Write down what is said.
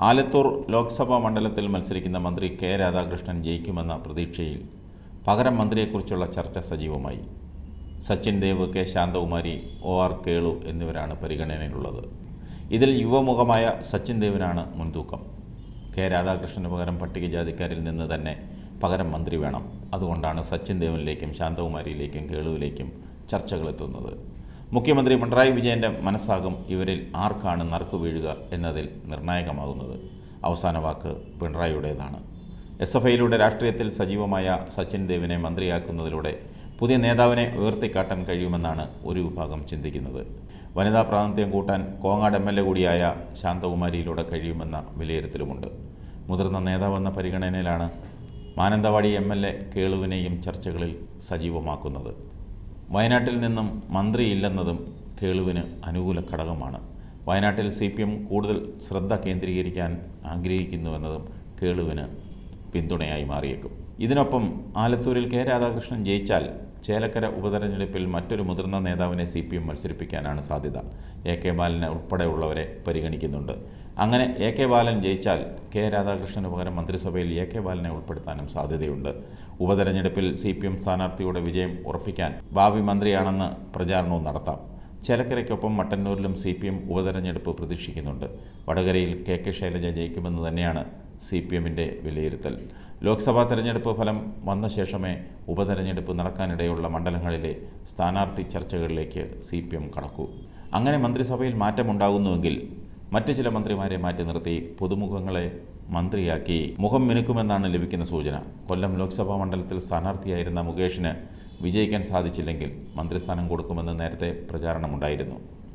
ആലത്തൂർ ലോക്സഭാ മണ്ഡലത്തിൽ മത്സരിക്കുന്ന മന്ത്രി കെ രാധാകൃഷ്ണൻ ജയിക്കുമെന്ന പ്രതീക്ഷയിൽ പകരം മന്ത്രിയെക്കുറിച്ചുള്ള ചർച്ച സജീവമായി. സച്ചിൻ ദേവ്, കെ ശാന്തകുമാരി, OR കേളു എന്നിവരാണ് പരിഗണനയിലുള്ളത്. ഇതിൽ യുവമുഖമായ സച്ചിൻ ദേവിനാണ് മുൻതൂക്കം. കെ രാധാകൃഷ്ണന് പകരം പട്ടികജാതിക്കാരിൽ നിന്ന് തന്നെ പകരം മന്ത്രി വേണം. അതുകൊണ്ടാണ് സച്ചിൻ ദേവിനിലേക്കും ശാന്തകുമാരിയിലേക്കും കേളുവിലേക്കും ചർച്ചകളെത്തുന്നത്. മുഖ്യമന്ത്രി പിണറായി വിജയൻ്റെ മനസ്സാകും ഇവരിൽ ആർക്കാണ് നറുക്കു വീഴുക എന്നതിൽ നിർണായകമാകുന്നത്. അവസാന വാക്ക് പിണറായിയുടേതാണ്. SFIയിലൂടെ രാഷ്ട്രീയത്തിൽ സജീവമായ സച്ചിൻ ദേവിനെ മന്ത്രിയാക്കുന്നതിലൂടെ പുതിയ നേതാവിനെ ഉയർത്തിക്കാട്ടാൻ കഴിയുമെന്നാണ് ഒരു വിഭാഗം ചിന്തിക്കുന്നത്. വനിതാ പ്രാതിനിധ്യം കൂട്ടാൻ കോങ്ങാട് MLA കൂടിയായ ശാന്തകുമാരിയിലൂടെ കഴിയുമെന്ന വിലയിരുത്തലുമുണ്ട്. മുതിർന്ന നേതാവെന്ന പരിഗണനയിലാണ് മാനന്തവാടി MLA കേളുവിനെയും ചർച്ചകളിൽ സജീവമാക്കുന്നത്. വയനാട്ടിൽ നിന്നും മന്ത്രിയില്ലെന്നതും കേളുവിന് അനുകൂല ഘടകമാണ്. വയനാട്ടിൽ CPM കൂടുതൽ ശ്രദ്ധ കേന്ദ്രീകരിക്കാൻ ആഗ്രഹിക്കുന്നുവെന്നതും കേളുവിന് പിന്തുണയായി മാറിയേക്കും. ഇതിനൊപ്പം ആലത്തൂരിൽ കെ രാധാകൃഷ്ണൻ ജയിച്ചാൽ ചേലക്കര ഉപതെരഞ്ഞെടുപ്പിൽ മറ്റൊരു മുതിർന്ന നേതാവിനെ CPM മത്സരിപ്പിക്കാനാണ് സാധ്യത. AK ബാലനെ ഉൾപ്പെടെയുള്ളവരെ പരിഗണിക്കുന്നുണ്ട്. അങ്ങനെ AK ബാലൻ ജയിച്ചാൽ കെ രാധാകൃഷ്ണന് പകരം മന്ത്രിസഭയിൽ AK ബാലനെ ഉൾപ്പെടുത്താനും സാധ്യതയുണ്ട്. ഉപതെരഞ്ഞെടുപ്പിൽ CPM സ്ഥാനാർത്ഥിയുടെ വിജയം ഉറപ്പിക്കാൻ ഭാവി മന്ത്രിയാണെന്ന് പ്രചാരണവും നടത്താം. ചേലക്കരയ്ക്കൊപ്പം മട്ടന്നൂരിലും CPM ഉപതെരഞ്ഞെടുപ്പ് പ്രതീക്ഷിക്കുന്നുണ്ട്. വടകരയിൽ KK ശൈലജ ജയിക്കുമെന്ന് തന്നെയാണ് CPMൻ്റെ വിലയിരുത്തൽ. ലോക്സഭാ തെരഞ്ഞെടുപ്പ് ഫലം വന്ന ശേഷമേ ഉപതെരഞ്ഞെടുപ്പ് നടക്കാനിടയുള്ള മണ്ഡലങ്ങളിലെ സ്ഥാനാർത്ഥി ചർച്ചകളിലേക്ക് CPM കടക്കൂ. അങ്ങനെ മന്ത്രിസഭയിൽ മാറ്റമുണ്ടാകുന്നുവെങ്കിൽ മറ്റു ചില മന്ത്രിമാരെ മാറ്റി നിർത്തി പുതുമുഖങ്ങളെ മന്ത്രിയാക്കി മുഖം മിനുക്കുമെന്നാണ് ലഭിക്കുന്ന സൂചന. കൊല്ലം ലോക്സഭാ മണ്ഡലത്തിൽ സ്ഥാനാർത്ഥിയായിരുന്ന മുകേഷിന് വിജയിക്കാൻ സാധിച്ചില്ലെങ്കിൽ മന്ത്രിസ്ഥാനം കൊടുക്കുമെന്ന് നേരത്തെ പ്രചാരണമുണ്ടായിരുന്നു.